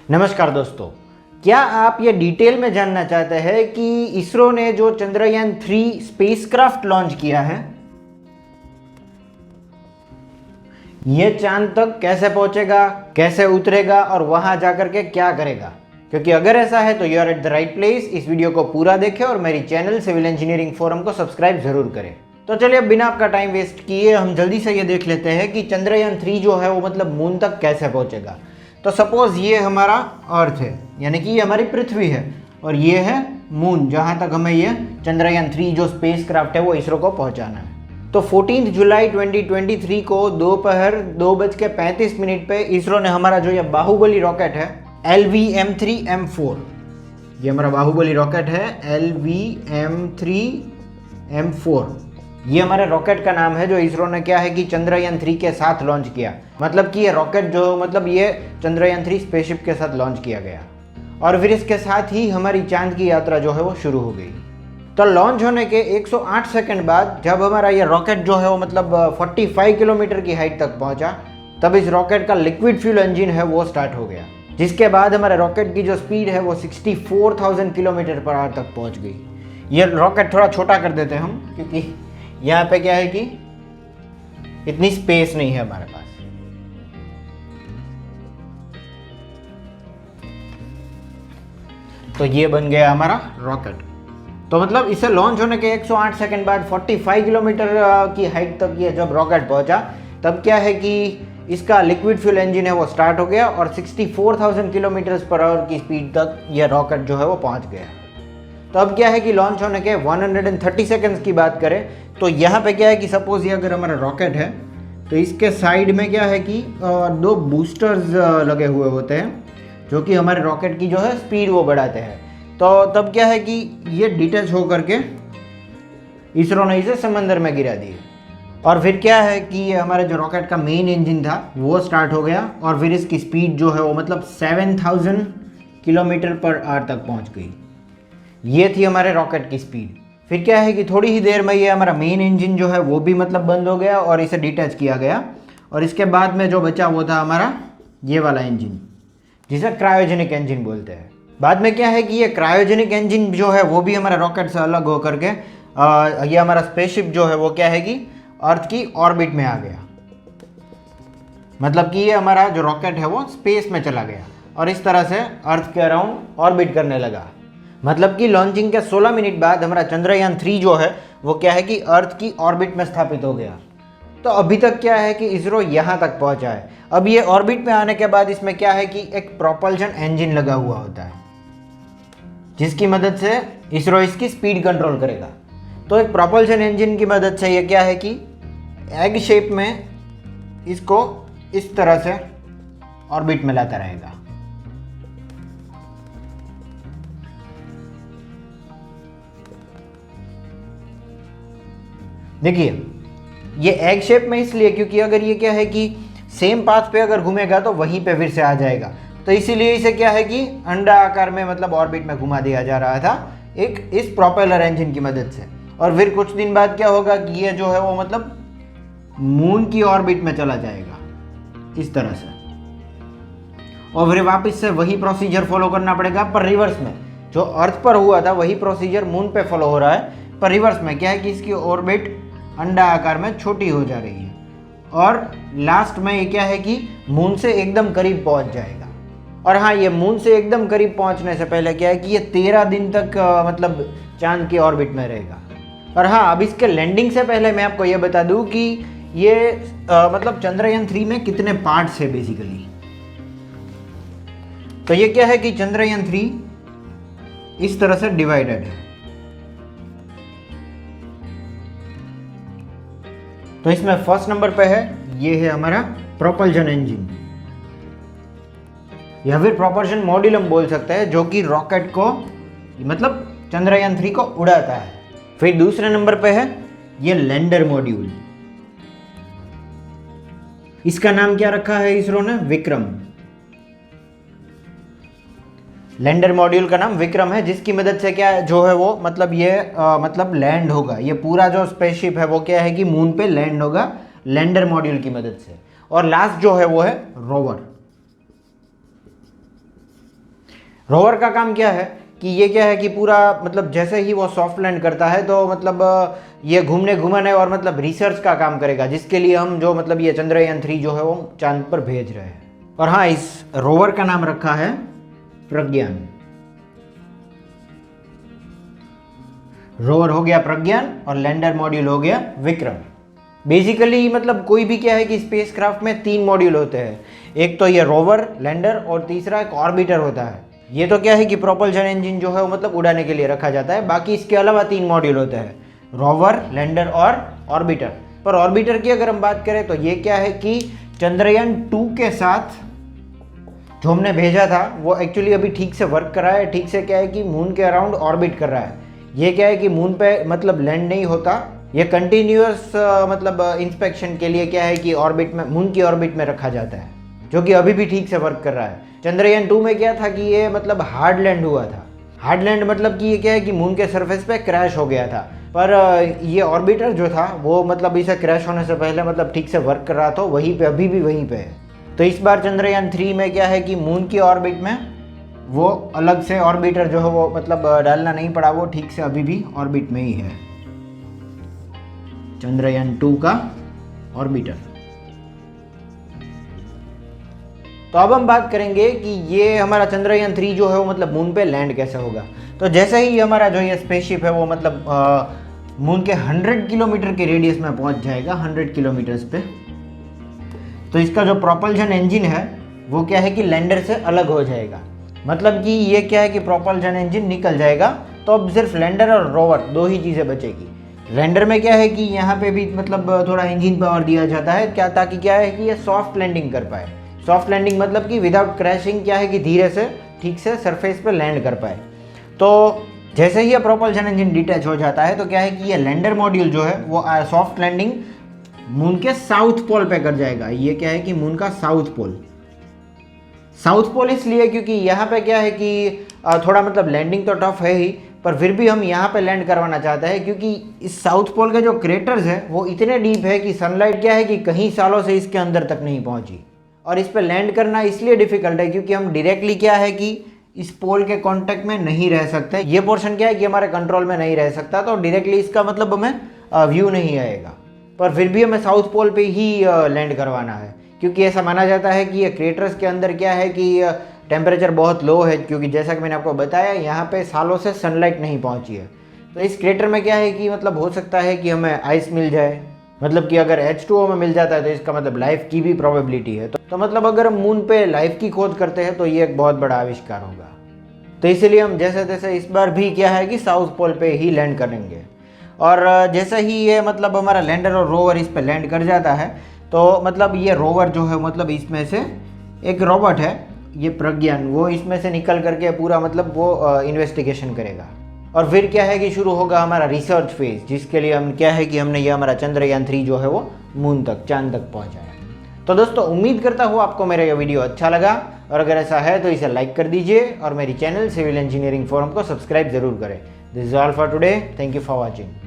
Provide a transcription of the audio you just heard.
नमस्कार दोस्तों, क्या आप ये डिटेल में जानना चाहते हैं कि इसरो ने जो चंद्रयान 3 स्पेसक्राफ्ट लॉन्च किया है ये चांद तक कैसे पहुंचेगा, कैसे उतरेगा और वहां जाकर के क्या करेगा? क्योंकि अगर ऐसा है तो you are at the right place. इस वीडियो को पूरा देखें और मेरी चैनल सिविल इंजीनियरिंग फोरम को सब्सक्राइब जरूर करें। तो चलिए अब बिना आपका टाइम वेस्ट किए हम जल्दी से ये देख लेते हैं कि चंद्रयान 3 जो है वो मतलब मून तक कैसे पहुंचेगा। तो सपोज ये हमारा अर्थ है, यानी कि ये हमारी पृथ्वी है और ये है मून, जहां तक हमें ये चंद्रयान 3 जो स्पेस क्राफ्ट है वो इसरो को पहुंचाना है। तो 14 जुलाई 2023 को दोपहर 2:35 पे इसरो ने हमारा जो ये बाहुबली रॉकेट है LVM-3M4, ये हमारा बाहुबली रॉकेट है LVM-3M4, ये हमारे रॉकेट का नाम है जो इसरो ने क्या है कि चंद्रयान 3 के साथ लॉन्च किया। मतलब कि ये रॉकेट जो मतलब ये चंद्रयान 3 स्पेसशिप के साथ लॉन्च किया गया और फिर इसके साथ ही हमारी चांद की यात्रा जो है वो शुरू हो गई। तो लॉन्च होने के 108 सेकंड बाद जब हमारा ये रॉकेट जो है वो मतलब 45 किलोमीटर की हाइट तक पहुंचा, तब इस रॉकेट का लिक्विड फ्यूल इंजन है वो स्टार्ट हो गया, जिसके बाद हमारे रॉकेट की जो स्पीड है वो 64,000 किलोमीटर पर आवर तक पहुंच गई। ये रॉकेट थोड़ा छोटा कर देते हैं हम, क्योंकि यहाँ पे क्या है कि इतनी स्पेस नहीं है हमारे पास। तो ये बन गया हमारा रॉकेट। तो मतलब इसे लॉन्च होने के 108 सेकंड बाद 45 किलोमीटर की हाइट तक ये जब रॉकेट पहुंचा, तब क्या है कि इसका लिक्विड फ्यूल इंजन है वो स्टार्ट हो गया और 64,000 किलोमीटर पर आवर की स्पीड तक ये रॉकेट जो है वो पहुंच गया। तो अब क्या है कि लॉन्च होने के 130 सेकंड्स की बात करें तो यहाँ पे क्या है कि सपोज ये अगर हमारा रॉकेट है तो इसके साइड में क्या है कि दो बूस्टर्स लगे हुए होते हैं जो कि हमारे रॉकेट की जो है स्पीड वो बढ़ाते हैं। तो तब क्या है कि ये डिटैच होकर के इसरो ने इसे समंदर में गिरा दिए और फिर क्या है कि ये हमारे जो रॉकेट का मेन इंजन था वो स्टार्ट हो गया और फिर इसकी स्पीड जो है वो मतलब 7,000 किलोमीटर पर आवर तक पहुंच गई। ये थी हमारे रॉकेट की स्पीड। फिर क्या है कि थोड़ी ही देर में ये हमारा मेन इंजन जो है वो भी मतलब बंद हो गया और इसे डिटैच किया गया और इसके बाद में जो बचा वो था हमारा ये वाला इंजन, जिसे क्रायोजेनिक इंजन बोलते हैं। बाद में क्या है कि ये क्रायोजेनिक इंजन जो है वो भी हमारा रॉकेट से अलग होकर के ये हमारा स्पेसशिप जो है वो क्या है कि अर्थ की ऑर्बिट में आ गया। मतलब कि ये हमारा जो रॉकेट है वो स्पेस में चला गया और इस तरह से अर्थ के अराउंड ऑर्बिट करने लगा। मतलब कि लॉन्चिंग के 16 मिनट बाद हमारा चंद्रयान 3 जो है वो क्या है कि अर्थ की ऑर्बिट में स्थापित हो गया। तो अभी तक क्या है कि इसरो यहाँ तक पहुँचा है। अब ये ऑर्बिट में आने के बाद इसमें क्या है कि एक प्रोपल्शन इंजन लगा हुआ होता है, जिसकी मदद से इसरो इसकी स्पीड कंट्रोल करेगा। तो एक प्रोपल्शन इंजन की मदद से ये क्या है कि एग शेप में इसको इस तरह से ऑर्बिट में लाता रहेगा। देखिए ये एग शेप में इसलिए क्योंकि अगर ये क्या है कि सेम पाथ पे अगर घूमेगा तो वहीं पे फिर से आ जाएगा, तो इसीलिए इसे क्या है कि अंडा आकार में मतलब ऑर्बिट में घुमा दिया जा रहा था एक इस प्रोपेलर इंजन की मदद से। और फिर कुछ दिन बाद क्या होगा कि ये जो है वो मतलब मून की ऑर्बिट में चला जाएगा इस तरह से, और फिर वापस से वही प्रोसीजर फॉलो करना पड़ेगा पर रिवर्स में। जो अर्थ पर हुआ था वही प्रोसीजर मून पे फॉलो हो रहा है, पर रिवर्स में क्या है कि इसकी ऑर्बिट अंडा आकार में छोटी हो जा रही है और लास्ट में ये क्या है कि मून से एकदम करीब पहुंच जाएगा। और हाँ, ये मून से एकदम करीब पहुंचने से पहले क्या है कि ये 13 दिन तक मतलब चांद की ऑर्बिट में रहेगा। और हाँ, अब इसके लैंडिंग से पहले मैं आपको ये बता दूं कि ये मतलब चंद्रयान 3 में कितने पार्ट्स है बेसिकली। तो ये क्या है कि चंद्रयान 3 इस तरह से डिवाइडेड है। तो इसमें फर्स्ट नंबर पे है ये है हमारा प्रोपल्शन इंजन या फिर प्रोपल्शन मॉड्यूल हम बोल सकते हैं, जो कि रॉकेट को मतलब चंद्रयान 3 को उड़ाता है। फिर दूसरे नंबर पे है ये लैंडर मॉड्यूल, इसका नाम क्या रखा है इसरो ने? विक्रम। लैंडर मॉड्यूल का नाम विक्रम है, जिसकी मदद से क्या जो है वो मतलब ये मतलब लैंड होगा। ये पूरा जो स्पेसशिप है वो क्या है कि मून पे लैंड होगा लैंडर मॉड्यूल की मदद से। और लास्ट जो है वो है रोवर। रोवर का काम क्या है कि ये क्या है कि पूरा मतलब जैसे ही वो सॉफ्ट लैंड करता है तो मतलब ये घूमने घुमाने और मतलब रिसर्च का काम करेगा, जिसके लिए हम जो मतलब ये चंद्रयान 3 जो है वो चांद पर भेज रहे हैं। और हाँ, इस रोवर का नाम रखा है प्रज्ञान। रोवर हो गया प्रज्ञान और लैंडर मॉड्यूल हो गया विक्रम। बेसिकली मतलब कोई भी क्या है कि स्पेसक्राफ्ट में 3 मॉड्यूल होते हैं, एक तो ये रोवर, लैंडर और तीसरा एक ऑर्बिटर होता है। ये तो क्या है कि प्रोपल्शन इंजन जो है वो मतलब उड़ाने के लिए रखा जाता है। बाकी इसके अलावा 3 मॉड्यूल होते हैं, रोवर, लैंडर और ऑर्बिटर। पर ऑर्बिटर की अगर हम बात करें तो ये क्या है कि चंद्रयान 2 के साथ जो हमने भेजा था वो एक्चुअली अभी ठीक से वर्क कर रहा है। ठीक से क्या है कि मून के अराउंड ऑर्बिट कर रहा है। ये क्या है कि मून पे मतलब लैंड नहीं होता, ये कंटिन्यूअस मतलब इंस्पेक्शन के लिए क्या है कि ऑर्बिट में, मून की ऑर्बिट में रखा जाता है, जो कि अभी भी ठीक से वर्क कर रहा है। चंद्रयान 2 में क्या था कि ये मतलब हार्ड लैंड हुआ था। हार्ड लैंड मतलब कि ये क्या है कि मून के सरफेस पे क्रैश हो गया था। पर ये ऑर्बिटर जो था वो मतलब इसे क्रैश होने से पहले मतलब ठीक से वर्क कर रहा था, वहीं पे अभी भी वहीं पे है। तो इस बार चंद्रयान 3 में क्या है कि मून की ऑर्बिट में वो अलग से ऑर्बिटर जो है वो मतलब डालना नहीं पड़ा, वो ठीक से अभी भी ऑर्बिट में ही है, चंद्रयान 2 का ऑर्बिटर। तो अब हम बात करेंगे कि ये हमारा चंद्रयान 3 जो है वो मतलब मून पे लैंड कैसे होगा। तो जैसे ही हमारा जो ये स्पेसशिप है वो मतलब मून के 100 किलोमीटर के रेडियस में पहुंच जाएगा, 100 किलोमीटर्स पे, तो इसका जो प्रोपल्शन इंजन है वो क्या है कि लैंडर से अलग हो जाएगा। मतलब कि ये क्या है कि प्रोपल्शन इंजन निकल जाएगा, तो अब सिर्फ लैंडर और रोवर 2 ही चीज़ें बचेगी। लैंडर में क्या है कि यहाँ पे भी मतलब थोड़ा इंजन पावर दिया जाता है क्या, ताकि क्या है कि ये सॉफ्ट लैंडिंग कर पाए। सॉफ्ट लैंडिंग मतलब कि विदाउट क्रैशिंग, क्या है कि धीरे से ठीक से सरफेस पे लैंड कर पाए। तो जैसे ही ये प्रोपल्शन इंजन डिटैच हो जाता है तो क्या है कि ये लैंडर मॉड्यूल जो है वो सॉफ्ट लैंडिंग मून के साउथ पोल पे कर जाएगा। ये क्या है कि मून का साउथ पोल, साउथ पोल इसलिए क्योंकि यहाँ पे क्या है कि थोड़ा मतलब लैंडिंग तो टफ है ही, पर फिर भी हम यहाँ पे लैंड करवाना चाहते हैं, क्योंकि इस साउथ पोल के जो क्रेटर्स हैं वो इतने डीप है कि सनलाइट क्या है कि कई सालों से इसके अंदर तक नहीं पहुँची। और इस पे लैंड करना इसलिए डिफिकल्ट है क्योंकि हम डायरेक्टली क्या है कि इस पोल के कांटेक्ट में नहीं रह सकते। ये पोर्शन क्या है कि हमारे कंट्रोल में नहीं रह सकता, तो डायरेक्टली इसका मतलब हमें व्यू नहीं आएगा। पर फिर भी हमें साउथ पोल पे ही लैंड करवाना है, क्योंकि ऐसा माना जाता है कि ये क्रेटर्स के अंदर क्या है कि टेम्परेचर बहुत लो है, क्योंकि जैसा कि मैंने आपको बताया यहाँ पे सालों से सनलाइट नहीं पहुँची है। तो इस क्रेटर में क्या है कि मतलब हो सकता है कि हमें आइस मिल जाए, मतलब कि अगर H2O में मिल जाता है तो इसका मतलब लाइफ की भी प्रोबेबिलिटी है। तो मतलब अगर हम मून पे लाइफ की खोज करते हैं तो ये एक बहुत बड़ा आविष्कार होगा। तो इसीलिए हम जैसे तैसे इस बार भी क्या है कि साउथ पोल पे ही लैंड करेंगे। और जैसे ही ये मतलब हमारा लैंडर और रोवर इस पे लैंड कर जाता है तो मतलब ये रोवर जो है मतलब इसमें से एक रोबोट है, ये प्रज्ञान, वो इसमें से निकल करके पूरा मतलब वो इन्वेस्टिगेशन करेगा। और फिर क्या है कि शुरू होगा हमारा रिसर्च फेज, जिसके लिए हम क्या है कि हमने ये हमारा चंद्रयान 3 जो है वो मून तक, चांद तक पहुंचाया। तो दोस्तों उम्मीद करता हूँ आपको मेरा ये वीडियो अच्छा लगा, और अगर ऐसा है तो इसे लाइक कर दीजिए और मेरी चैनल सिविल इंजीनियरिंग फोरम को सब्सक्राइब जरूर करें। This is all for today, thank you for watching.